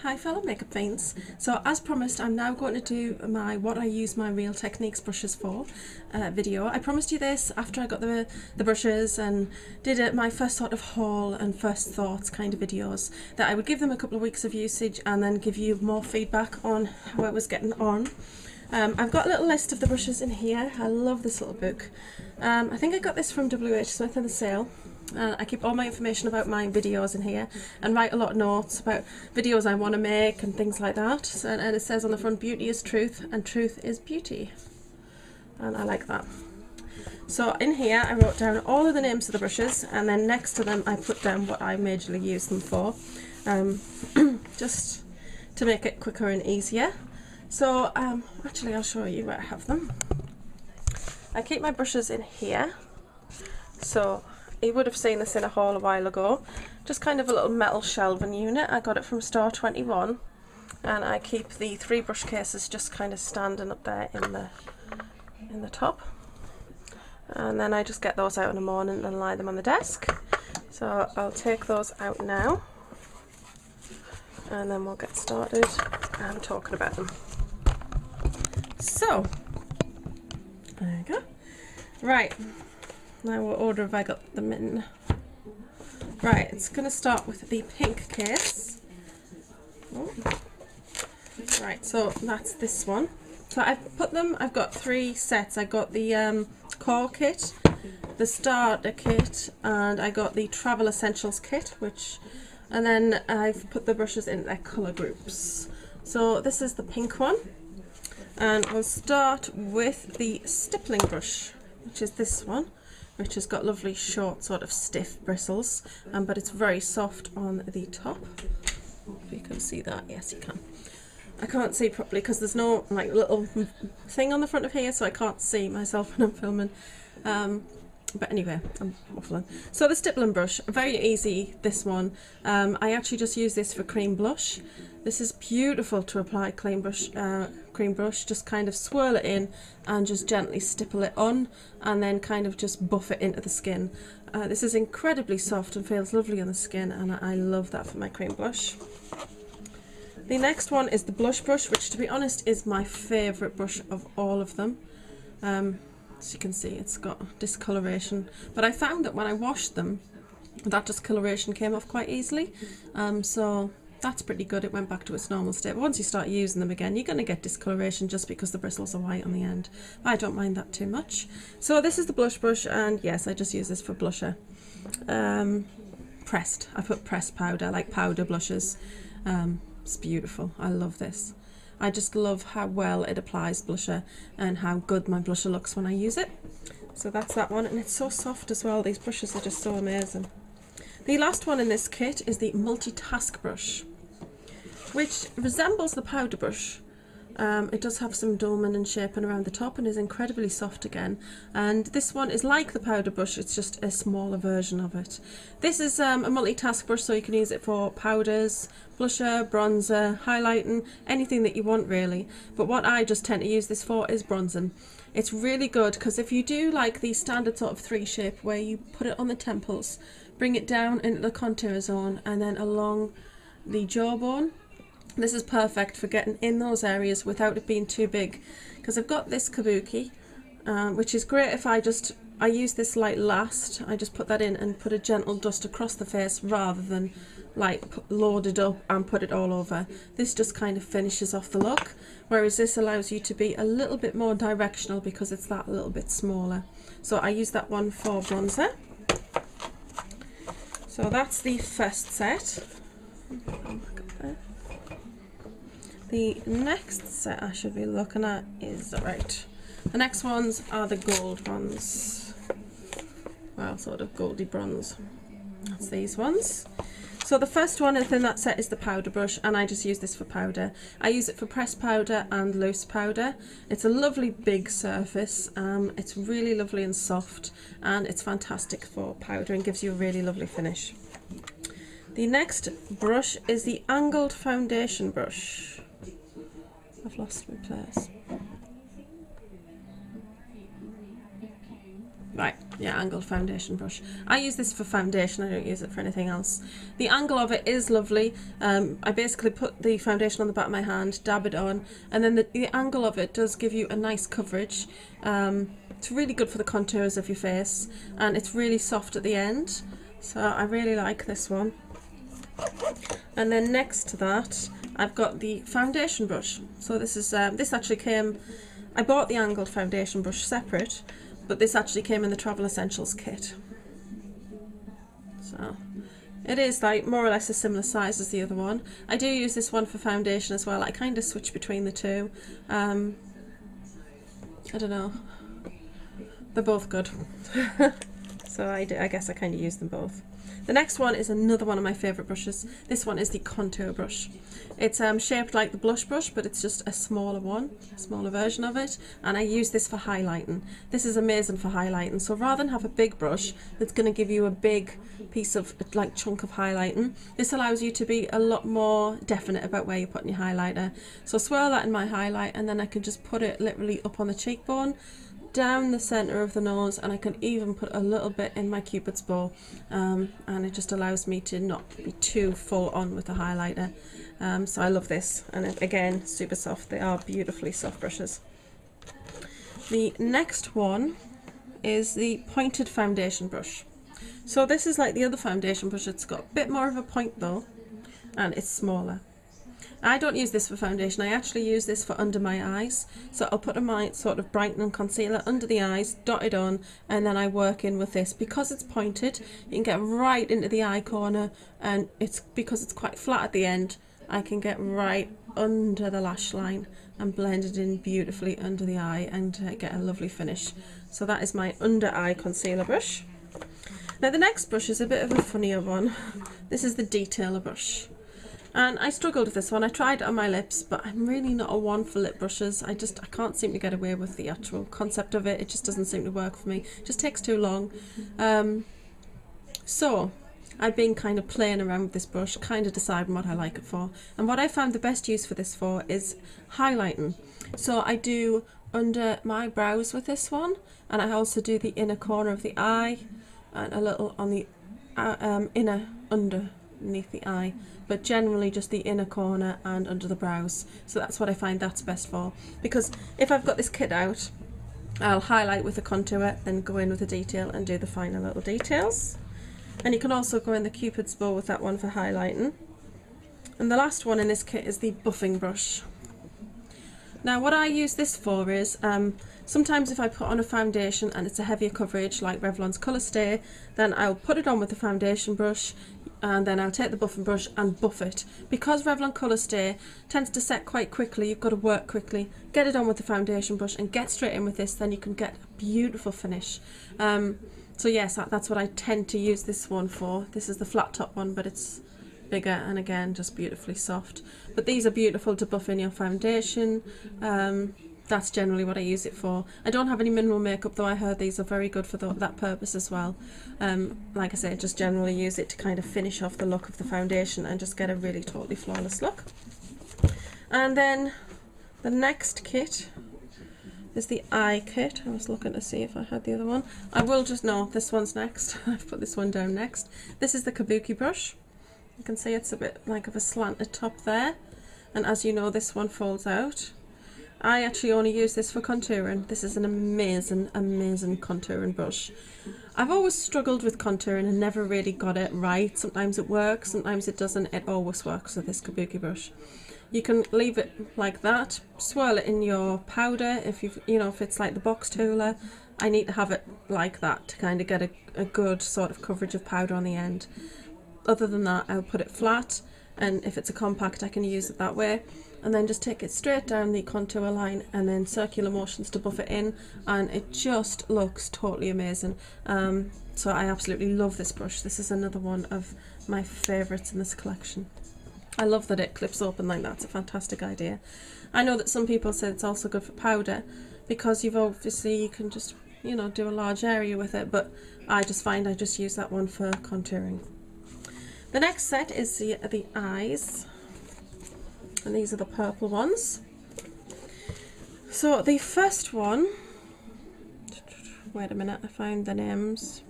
Hi fellow makeup fiends. So as promised, I'm now going to do my what I use my Real Techniques brushes for video. I promised you this after I got the brushes and did my first sort of haul and first thoughts kind of videos, that I would give them a couple of weeks of usage and then give you more feedback on how I was getting on. I've got a little list of the brushes in here. I love this little book. I think I got this from WH Smith in the sale. I keep all my information about my videos in here and write a lot of notes about videos I want to make and things like that. And it says on the front, beauty is truth and truth is beauty. And I like that. So in here I wrote down all of the names of the brushes, and then next to them I put down what I majorly use them for, just to make it quicker and easier. So actually I'll show you where I have them. I keep my brushes in here. So you would have seen this in a haul a while ago. Just kind of a little metal shelving unit. I got it from Store 21, and I keep the 3 brush cases just kind of standing up there in the top. And then I just get those out in the morning and lie them on the desk. So I'll take those out now, and then we'll get started talking about them. So there you go. Right. Now what order have I got them in? Right, it's going to start with the pink case. Oh. Right, so that's this one. So I've got 3 sets. I got the core kit, the starter kit, and I got the travel essentials kit, and then I've put the brushes in their colour groups. So this is the pink one, and we'll start with the stippling brush, which is this one, which has got lovely short sort of stiff bristles, but it's very soft on the top. If you can see that, yes you can. I can't see properly because there's no like little thing on the front of here, so I can't see myself when I'm filming. But anyway, I'm waffling. So the stippling brush, very easy, this one. I actually just use this for cream blush. This is beautiful to apply cream brush, just kind of swirl it in and just gently stipple it on, and then kind of just buff it into the skin. This is incredibly soft and feels lovely on the skin, and I love that for my cream blush. The next one is the blush brush, which to be honest is my favourite brush of all of them. As you can see, it's got discoloration, but I found that when I washed them, that discoloration came off quite easily, so that's pretty good. It went back to its normal state. But once you start using them again, you're going to get discoloration just because the bristles are white on the end. I don't mind that too much. So this is the blush brush, and yes, I just use this for blusher. Pressed. I put pressed powder, like powder blushes. It's beautiful. I love this. I just love how well it applies blusher and how good my blusher looks when I use it. So that's that one, and it's so soft as well. These brushes are just so amazing. The last one in this kit is the Multitask Brush, which resembles the powder brush. It does have some doming and shaping around the top and is incredibly soft again. And this one is like the powder brush, it's just a smaller version of it. This is a multitask brush, so you can use it for powders, blusher, bronzer, highlighting, anything that you want really. But what I just tend to use this for is bronzing. It's really good because if you do like the standard sort of 3 shape where you put it on the temples, bring it down into the contour zone and then along the jawbone, this is perfect for getting in those areas without it being too big, because I've got this Kabuki, which is great if I use this like last. I just put that in and put a gentle dust across the face rather than like load it up and put it all over. This just kind of finishes off the look, whereas this allows you to be a little bit more directional because it's that little bit smaller. So I use that one for bronzer. So that's the first set. The next set I should be looking at is, right, the next ones are the gold ones. Well, sort of goldy bronze. That's these ones. So the first one in that set is the powder brush, and I just use this for powder. I use it for pressed powder and loose powder. It's a lovely big surface. It's really lovely and soft, and it's fantastic for powder and gives you a really lovely finish. The next brush is the angled foundation brush. I've lost my place. Right, Yeah, angled foundation brush. I use this for foundation, I don't use it for anything else. The angle of it is lovely. I basically put the foundation on the back of my hand, dab it on, and then the angle of it does give you a nice coverage. It's really good for the contours of your face, and it's really soft at the end. So I really like this one. And then next to that, I've got the foundation brush. So this is this actually came, I bought the angled foundation brush separate, but this actually came in the Travel Essentials kit. So it is like more or less a similar size as the other one. I do use this one for foundation as well. I kind of switch between the two. I don't know. They're both good. So I guess I kind of use them both. The next one is another one of my favourite brushes. This one is the contour brush. It's shaped like the blush brush, but it's just a smaller one, a smaller version of it, and I use this for highlighting. This is amazing for highlighting. So rather than have a big brush that's going to give you a big piece of like chunk of highlighting, this allows you to be a lot more definite about where you're putting your highlighter. So swirl that in my highlight, and then I can just put it literally up on the cheekbone, down the centre of the nose, and I can even put a little bit in my Cupid's bow, and it just allows me to not be too full on with the highlighter. So I love this, and again, super soft. They are beautifully soft brushes. The next one is the pointed foundation brush. So this is like the other foundation brush. It's got a bit more of a point though, and it's smaller. I don't use this for foundation, I actually use this for under my eyes. So I'll put my sort of brightening concealer under the eyes, dot it on, and then I work in with this. Because it's pointed, you can get right into the eye corner, and because it's quite flat at the end, I can get right under the lash line and blend it in beautifully under the eye and get a lovely finish. So that is my under eye concealer brush. Now the next brush is a bit of a funnier one. This is the detailer brush. And I struggled with this one. I tried it on my lips, but I'm really not a one for lip brushes. I can't seem to get away with the actual concept of it. It just doesn't seem to work for me. It just takes too long. So I've been kind of playing around with this brush, kind of deciding what I like it for. And what I found the best use for this for is highlighting. So I do under my brows with this one, and I also do the inner corner of the eye and a little on the inner underneath the eye, but generally just the inner corner and under the brows. So that's what I find that's best for, because if I've got this kit out, I'll highlight with the contour, then go in with the detail and do the finer little details. And you can also go in the Cupid's bow with that one for highlighting. And the last one in this kit is the buffing brush. Now what I use this for is, sometimes if I put on a foundation and it's a heavier coverage like Revlon's Colour Stay, then I'll put it on with the foundation brush, and then I'll take the buffing brush and buff it. Because Revlon Colour Stay tends to set quite quickly, you've got to work quickly, get it on with the foundation brush and get straight in with this, then you can get a beautiful finish. So yes, that's what I tend to use this one for. This is the flat top one, but it's bigger and again just beautifully soft. But these are beautiful to buff in your foundation. That's generally what I use it for. I don't have any minimal makeup, though I heard these are very good for that purpose as well. Like I say, I just generally use it to kind of finish off the look of the foundation and just get a really totally flawless look. And then the next kit is the eye kit. I was looking to see if I had the other one. I will just know this one's next. I've put this one down next. This is the Kabuki brush. You can see it's a bit like of a slanted top there, and as you know, this one folds out. I actually only use this for contouring. This is an amazing, amazing contouring brush. I've always struggled with contouring and never really got it right. Sometimes it works, sometimes it doesn't. It always works with this Kabuki brush. You can leave it like that, swirl it in your powder if if it's like the box tooler. I need to have it like that to kind of get a good sort of coverage of powder on the end. Other than that, I'll put it flat, and if it's a compact I can use it that way, and then just take it straight down the contour line and then circular motions to buff it in, and it just looks totally amazing. So I absolutely love this brush. This is another one of my favourites in this collection. I love that it clips open like that. It's a fantastic idea. I know that some people say it's also good for powder, because you can just do a large area with it, but I just find I just use that one for contouring. The next set is the eyes, and these are the purple ones. So the first one Wait a minute, I found the names.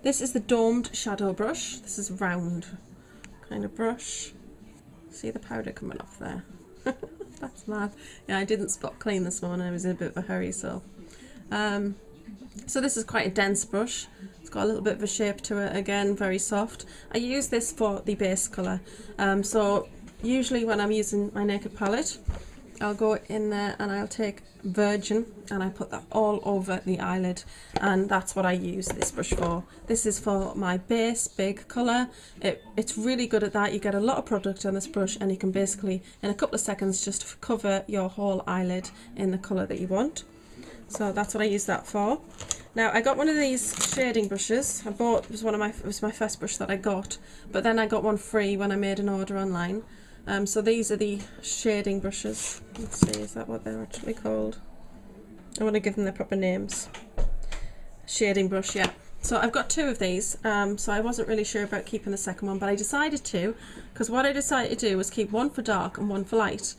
This is the domed shadow brush. This is round kind of brush. See the powder coming off there? That's mad. Yeah, I didn't spot clean this morning. I was in a bit of a hurry, so. So this is quite a dense brush. It's got a little bit of a shape to it. Again, very soft. I use this for the base colour. So usually when I'm using my naked palette, I'll go in there and I'll take Virgin and I put that all over the eyelid, and that's what I use this brush for. This is for my base big colour. It's really good at that. You get a lot of product on this brush and you can basically in a couple of seconds just cover your whole eyelid in the colour that you want. So that's what I use that for. Now I got one of these shading brushes. I bought, it was my first brush that I got, but then I got one free when I made an order online. So these are the shading brushes. Let's see, is that what they're actually called? I want to give them their proper names. Shading brush, yeah. So I've got two of these, so I wasn't really sure about keeping the second one, but I decided to, because what I decided to do was keep one for dark and one for light.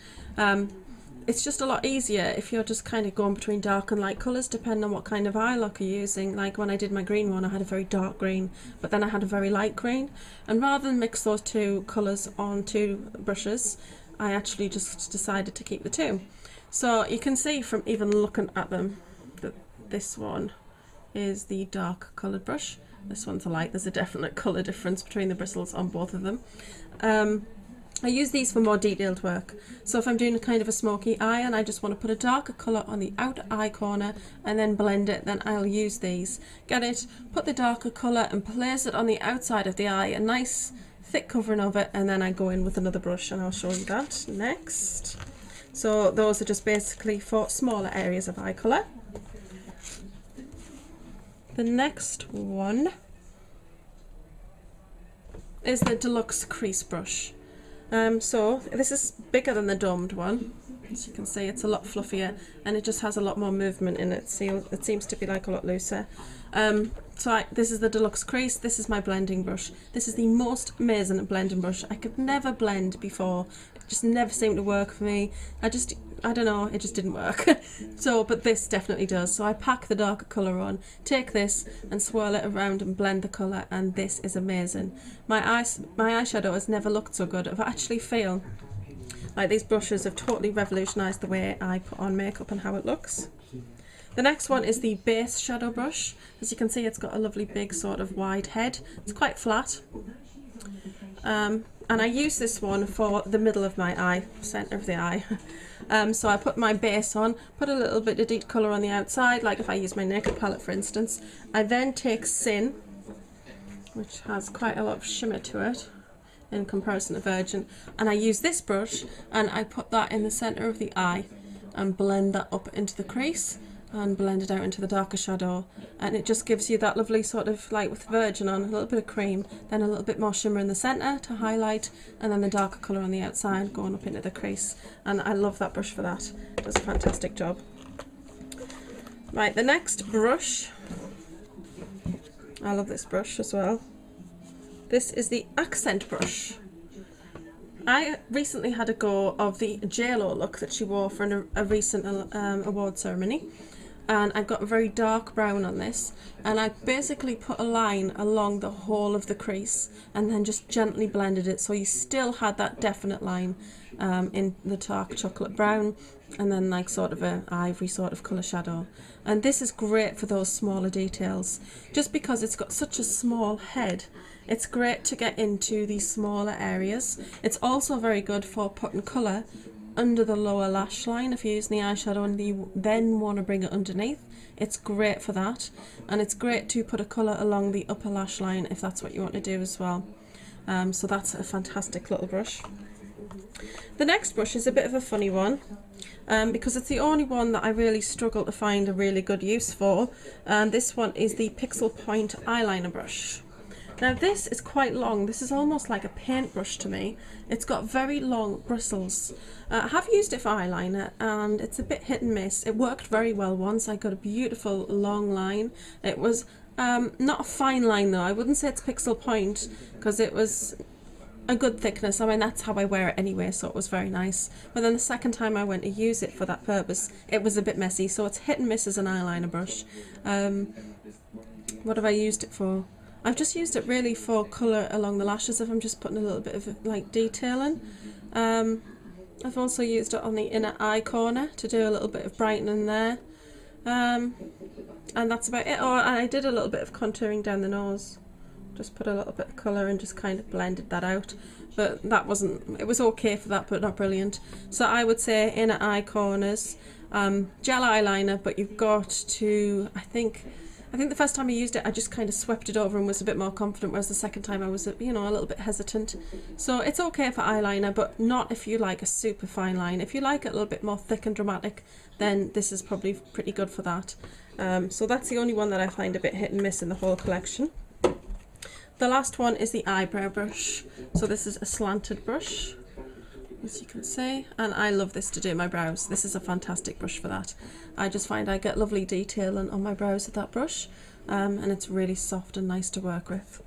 It's just a lot easier if you're just kind of going between dark and light colours depending on what kind of eye look you're using. Like when I did my green one, I had a very dark green, but then I had a very light green, and rather than mix those two colours on two brushes, I actually just decided to keep the two. So you can see from even looking at them that this one is the dark coloured brush, this one's a light. There's a definite colour difference between the bristles on both of them. I use these for more detailed work. So if I'm doing a kind of a smoky eye and I just want to put a darker colour on the outer eye corner and then blend it, then I'll use these. Get it, put the darker colour and place it on the outside of the eye, a nice thick covering of it, and then I go in with another brush and I'll show you that next. So those are just basically for smaller areas of eye colour. The next one is the Deluxe Crease brush. So this is bigger than the domed one. As you can see, it's a lot fluffier and it just has a lot more movement in it. See, it seems to be like a lot looser. This is the Deluxe Crease. This is my blending brush. This is the most amazing blending brush. I could never blend before. It just never seemed to work for me. I don't know, it just didn't work. But this definitely does. So I pack the darker colour on, take this and swirl it around and blend the colour, and this is amazing. My eyeshadow has never looked so good. I actually feel like these brushes have totally revolutionised the way I put on makeup and how it looks. The next one is the base shadow brush. As you can see, it's got a lovely big sort of wide head. It's quite flat. And I use this one for the middle of my eye, centre of the eye. So I put my base on, put a little bit of deep colour on the outside, like if I use my naked palette for instance. I then take Sin, which has quite a lot of shimmer to it in comparison to Virgin, and I use this brush and I put that in the centre of the eye and blend that up into the crease and blend it out into the darker shadow, and it just gives you that lovely sort of, like with Virgin on, a little bit of cream, then a little bit more shimmer in the centre to highlight, and then the darker colour on the outside going up into the crease, and I love that brush for that. It does a fantastic job. Right, the next brush, I love this brush as well. This is the Accent brush. I recently had a go of the JLo look that she wore for a recent award ceremony, and I've got a very dark brown on this, and I basically put a line along the whole of the crease and then just gently blended it so you still had that definite line in the dark chocolate brown, and then like sort of a ivory sort of colour shadow. And this is great for those smaller details, just because it's got such a small head. It's great to get into these smaller areas. It's also very good for putting colour under the lower lash line if you're using the eyeshadow and you then want to bring it underneath. It's great for that, and it's great to put a colour along the upper lash line if that's what you want to do as well. So that's a fantastic little brush. The next brush is a bit of a funny one, because it's the only one that I really struggle to find a really good use for, and this one is the Pixel Point eyeliner brush. Now this is quite long. This is almost like a paintbrush to me. It's got very long bristles. I have used it for eyeliner and it's a bit hit and miss. It worked very well once. I got a beautiful long line. It was not a fine line though. I wouldn't say it's Pixel Point because it was a good thickness. I mean, that's how I wear it anyway, so it was very nice. But then the second time I went to use it for that purpose, it was a bit messy, so it's hit and miss as an eyeliner brush. What have I used it for? I've just used it really for colour along the lashes if I'm just putting a little bit of like detailing. I've also used it on the inner eye corner to do a little bit of brightening there. And that's about it. Oh, and I did a little bit of contouring down the nose. Just put a little bit of colour and just kind of blended that out. But that wasn't, it was okay for that, but not brilliant. So I would say inner eye corners, gel eyeliner, but you've got to, I think the first time I used it, I just kind of swept it over and was a bit more confident, whereas the second time I was, you know, a little bit hesitant. So it's okay for eyeliner, but not if you like a super fine line. If you like it a little bit more thick and dramatic, then this is probably pretty good for that. So that's the only one that I find a bit hit and miss in the whole collection. The last one is the eyebrow brush. So this is a slanted brush, as you can see, and I love this to do my brows. This is a fantastic brush for that. I just find I get lovely detail on my brows with that brush, and it's really soft and nice to work with.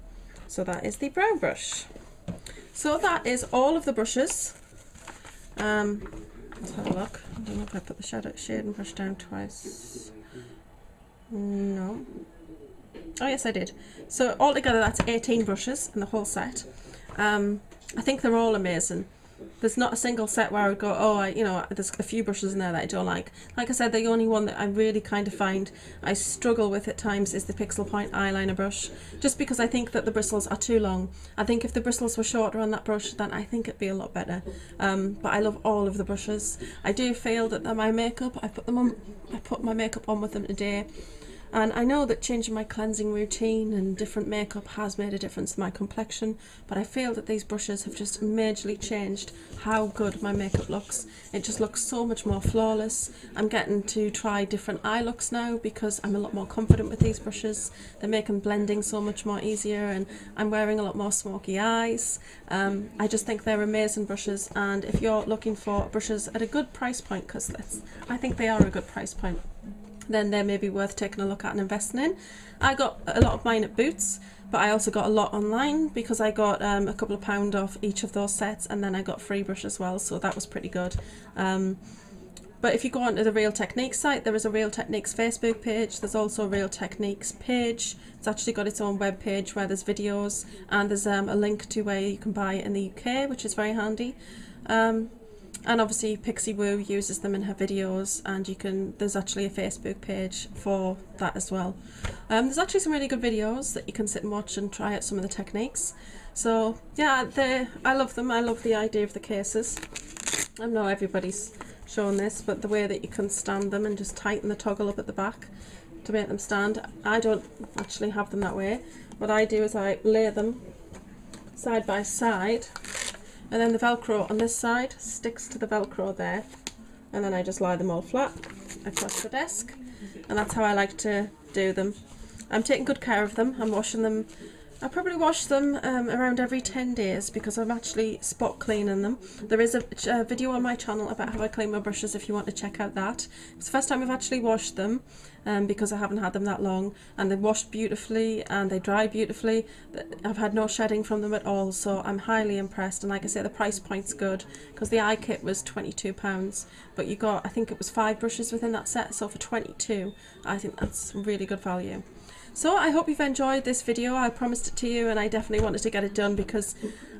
So that is the brow brush. So that is all of the brushes. Let's have a look. I don't know if I put the shading brush down twice. No. Oh yes, I did. So altogether that's 18 brushes in the whole set. I think they're all amazing. There's not a single set where I would go, oh, you know, there's a few brushes in there that I don't like. Like I said, the only one that I really kind of find I struggle with at times is the Pixel Point eyeliner brush, just because I think that the bristles are too long. I think if the bristles were shorter on that brush, then I think it'd be a lot better. But I love all of the brushes. I do feel that my makeup, I put my makeup on with them today. And I know that changing my cleansing routine and different makeup has made a difference to my complexion, but I feel that these brushes have just majorly changed how good my makeup looks. It just looks so much more flawless. I'm getting to try different eye looks now because I'm a lot more confident with these brushes. They're making blending so much more easier, and I'm wearing a lot more smoky eyes. I just think they're amazing brushes, and if you're looking for brushes at a good price point, because I think they are a good price point, then they may be worth taking a look at and investing in. I got a lot of mine at Boots, but I also got a lot online because I got a couple of £2 off each of those sets, and then I got free brush as well, so that was pretty good. But if you go onto the Real Techniques site, there is a Real Techniques Facebook page. There's also a Real Techniques page. It's actually got its own web page where there's videos, and there's a link to where you can buy it in the UK, which is very handy. And obviously Pixie Woo uses them in her videos, and there's actually a Facebook page for that as well. There's actually some really good videos that you can sit and watch and try out some of the techniques. So yeah, I love them. I love the idea of the cases. I know everybody's shown this, but the way that you can stand them and just tighten the toggle up at the back to make them stand. I don't actually have them that way. What I do is I lay them side by side, and then the Velcro on this side sticks to the Velcro there, and then I just lie them all flat across the desk, and that's how I like to do them. I'm taking good care of them. I'm washing them. I probably wash them around every 10 days because I'm actually spot cleaning them. There is a video on my channel about how I clean my brushes if you want to check out that. It's the first time I've actually washed them because I haven't had them that long, and they washed beautifully and they dry beautifully. I've had no shedding from them at all, so I'm highly impressed. And like I say, the price point's good because the eye kit was £22, but you got, I think it was 5 brushes within that set, so for 22 I think that's really good value. So I hope you've enjoyed this video. I promised it to you, and I definitely wanted to get it done because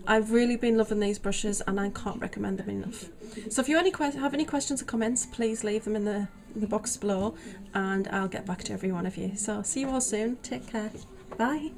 I've really been loving these brushes and I can't recommend them enough. So if you have any questions or comments, please leave them in the box below, and I'll get back to every one of you. So see you all soon. Take care. Bye.